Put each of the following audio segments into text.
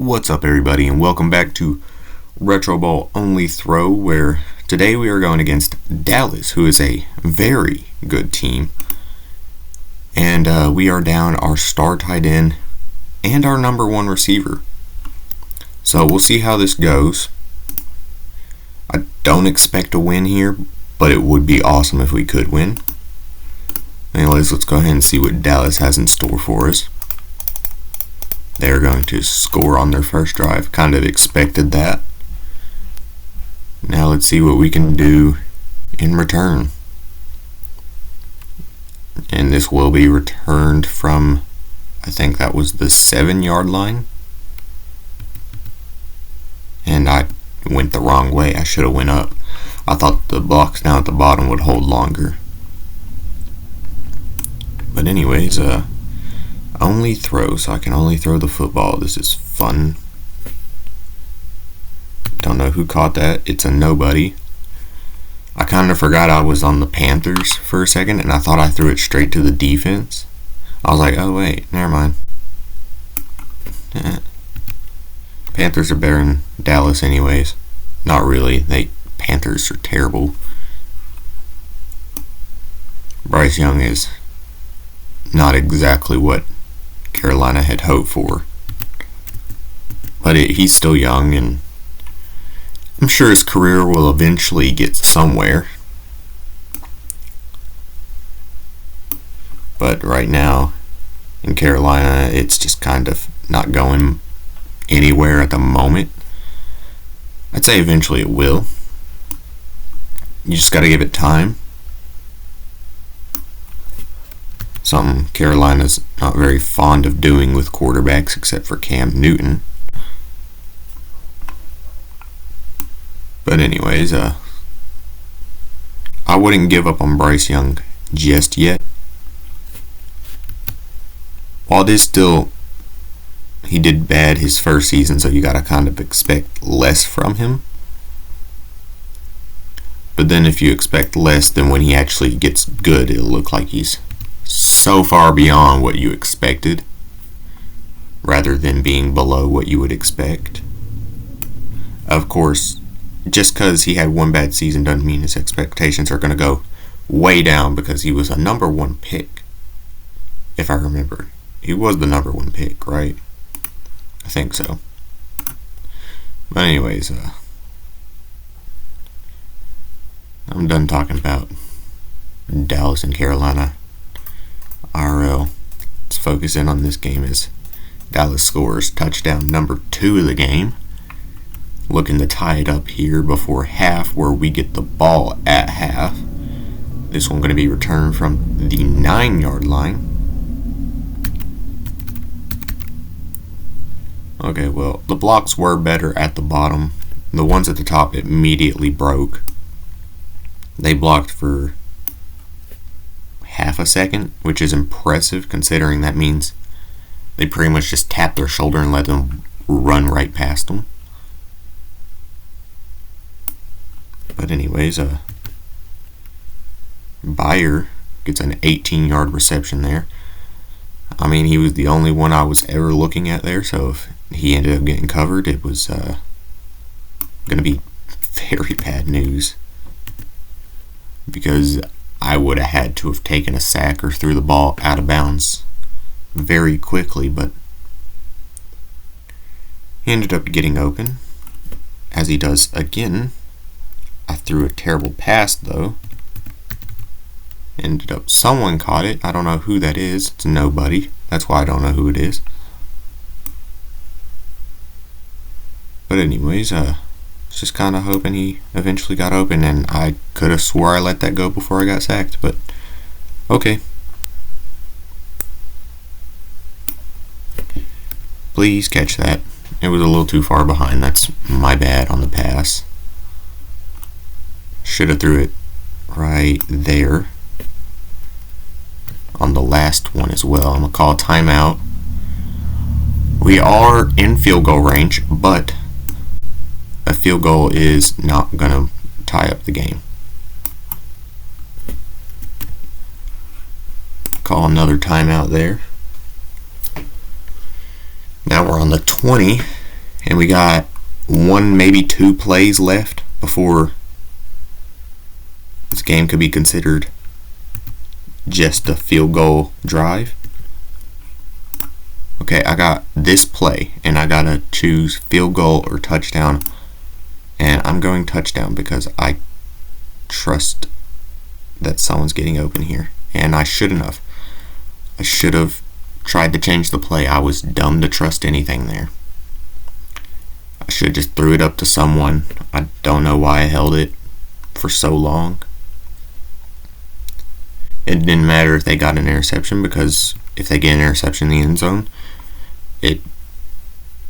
What's up, everybody, and welcome back to Retro Ball Only Throw, where today we are going against Dallas, who is a very good team. And we are down our star tight end and our number one receiver. So we'll see how this goes. I don't expect a win here, but it would be awesome if we could win. Anyways, let's go ahead and see what Dallas has in store for us. They're going to score on their first drive. Kind of expected that. Now let's see what we can do in return. And this will be returned from, I think that was the 7-yard line. And I went the wrong way. I should have went up. I thought the box down at the bottom would hold longer. But anyways, only throw, so I can only throw the football. This is fun. Don't know who caught that. It's a nobody. I kind of forgot I was on the Panthers for a second, and I thought I threw it straight to the defense. I was like, oh wait, never mind. Panthers are better than Dallas anyways. Not really. Panthers are terrible. Bryce Young is not exactly what Carolina had hoped for. But he's still young, and I'm sure his career will eventually get somewhere. But right now, in Carolina, it's just kind of not going anywhere at the moment. I'd say eventually it will. You just got to give it time. Something Carolina's not very fond of doing with quarterbacks, except for Cam Newton. But anyways, I wouldn't give up on Bryce Young just yet. While it is still, he did bad his first season, so you gotta kind of expect less from him. But then if you expect less, then when he actually gets good, it'll look like he's so far beyond what you expected, rather than being below what you would expect. Of course, just because he had one bad season doesn't mean his expectations are going to go way down, because he was a number one pick. If I remember, he was the number one pick, right? I think so. But anyways, I'm done talking about Dallas and Carolina. RL. Let's focus in on this game as Dallas scores touchdown number 2 of the game. Looking to tie it up here before half, where we get the ball at half. This one going to be returned from the 9-yard line. Okay, well, the blocks were better at the bottom. The ones at the top immediately broke. They blocked for half a second, which is impressive considering that means they pretty much just tapped their shoulder and let them run right past them. But anyways, Bayer gets an 18-yard reception there. I mean, he was the only one I was ever looking at there, so if he ended up getting covered, it was going to be very bad news, because I would have had to have taken a sack or threw the ball out of bounds very quickly, but he ended up getting open, as he does again. I threw a terrible pass, though. Ended up, someone caught it. I don't know who that is. It's nobody. That's why I don't know who it is. But anyways, just kind of hoping he eventually got open, and I could have swore I let that go before I got sacked, but okay. Please catch that. It was a little too far behind. That's my bad on the pass. Should have threw it right there on the last one as well. I'm going to call a timeout. We are in field goal range, but a field goal is not going to tie up the game. Call another timeout there. Now we're on the 20, And we got one, maybe two plays left before this game could be considered just a field goal drive. Okay, I got this play, and I gotta choose field goal or touchdown. And I'm going touchdown because I trust that someone's getting open here. And I shouldn't have. I should have tried to change the play. I was dumb to trust anything there. I should have just threw it up to someone. I don't know why I held it for so long. It didn't matter if they got an interception, because if they get an interception in the end zone,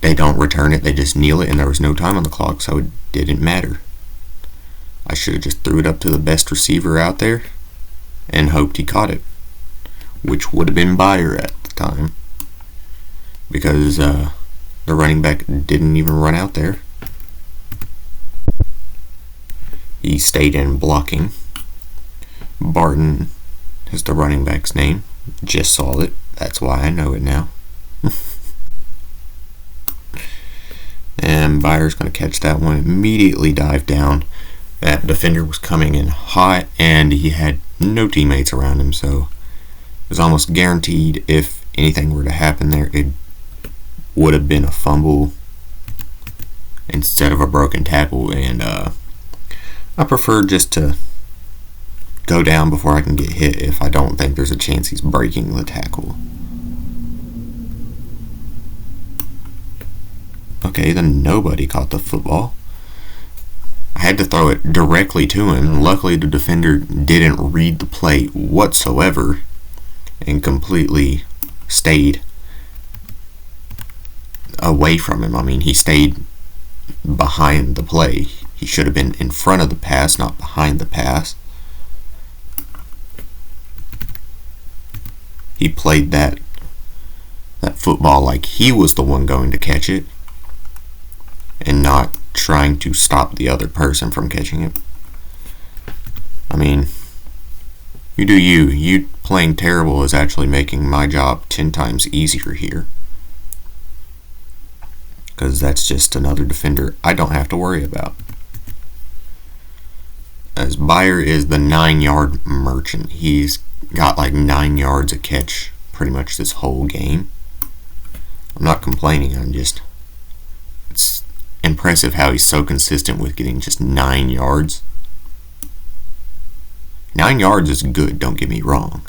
they don't return it, they just kneel it, and there was no time on the clock, so it didn't matter. I should have just threw it up to the best receiver out there and hoped he caught it, which would have been Byer at the time, because the running back didn't even run out there. He stayed in blocking. Barton is the running back's name. Just saw it. That's why I know it now. And Byer's going to catch that one, immediately dive down. That defender was coming in hot, and he had no teammates around him, so it was almost guaranteed if anything were to happen there, it would have been a fumble instead of a broken tackle. And I prefer just to go down before I can get hit if I don't think there's a chance he's breaking the tackle. Okay, then nobody caught the football. I had to throw it directly to him. Luckily, the defender didn't read the play whatsoever and completely stayed away from him. I mean, he stayed behind the play. He should have been in front of the pass, not behind the pass. He played that football like he was the one going to catch it, and not trying to stop the other person from catching it. I mean, you do you. You playing terrible is actually making my job 10 times easier here, because that's just another defender I don't have to worry about. As Byer is the 9-yard merchant. He's got like 9 yards a catch pretty much this whole game. I'm not complaining, it's impressive how he's so consistent with getting just 9 yards. 9 yards is good, don't get me wrong.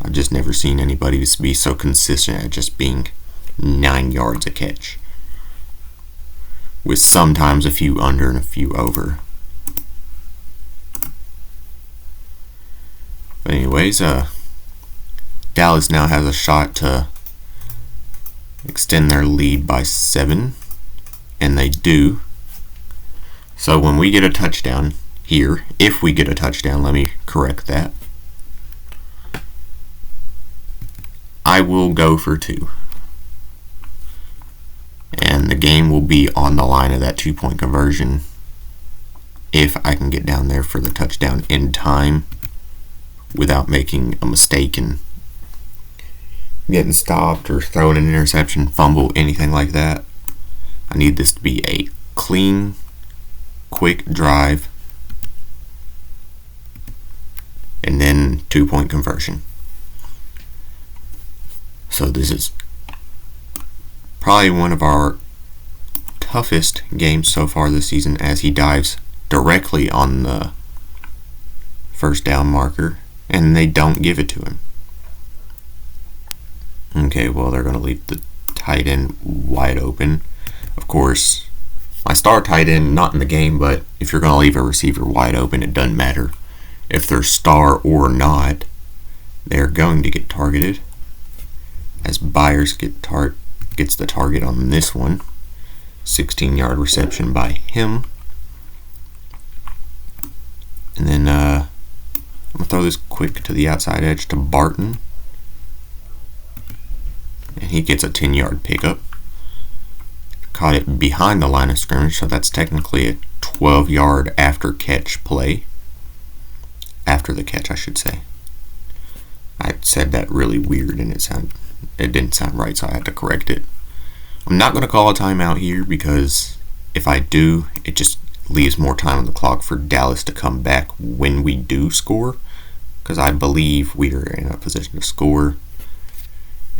I've just never seen anybody be so consistent at just being 9 yards a catch, with sometimes a few under and a few over. But anyways, Dallas now has a shot to extend their lead by 7, and they do. So when we get a touchdown here, if we get a touchdown, let me correct that, I will go for 2. And the game will be on the line of that 2-point conversion if I can get down there for the touchdown in time without making a mistake and getting stopped or throwing an interception, fumble, anything like that. I need this to be a clean, quick drive, and then 2-point conversion. So this is probably one of our toughest games so far this season, as he dives directly on the first down marker and they don't give it to him. Okay, well, they're going to leave the tight end wide open. Of course, my star tight end, not in the game, but if you're going to leave a receiver wide open, it doesn't matter if they're star or not. They're going to get targeted, as Byers gets the target on this one. 16-yard reception by him. And then I'm going to throw this quick to the outside edge to Barton. And he gets a 10-yard pickup. Caught it behind the line of scrimmage, so that's technically a 12-yard after catch play. After the catch, I should say. I said that really weird and it didn't sound right, so I had to correct it. I'm not going to call a timeout here because if I do, it just leaves more time on the clock for Dallas to come back when we do score, because I believe we are in a position to score,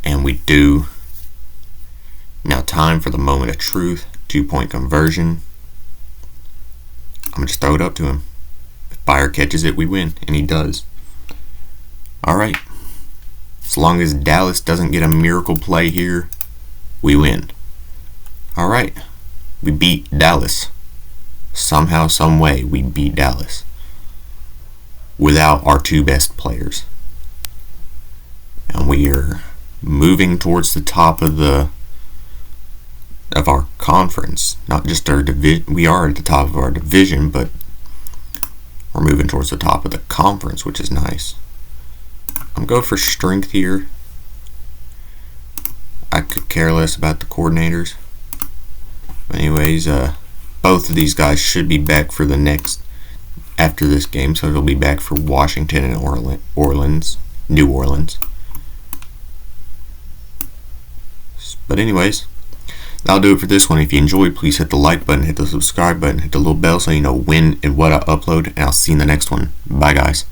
and we do. Now time for the moment of truth, 2-point conversion. I'm going to just throw it up to him. If Bayer catches it, we win, and he does. Alright, as long as Dallas doesn't get a miracle play here, we win. Alright, we beat Dallas. Somehow, some way, we beat Dallas. Without our two best players. And we are moving towards the top of our conference. Not just our division. We are at the top of our division, but we're moving towards the top of the conference, which is nice. I'm going for strength here. I could care less about the coordinators. Anyways, both of these guys should be back for the next after this game, so they'll be back for Washington and New Orleans. But anyways, that'll do it for this one. If you enjoyed, please hit the like button, hit the subscribe button, hit the little bell so you know when and what I upload, and I'll see you in the next one. Bye, guys.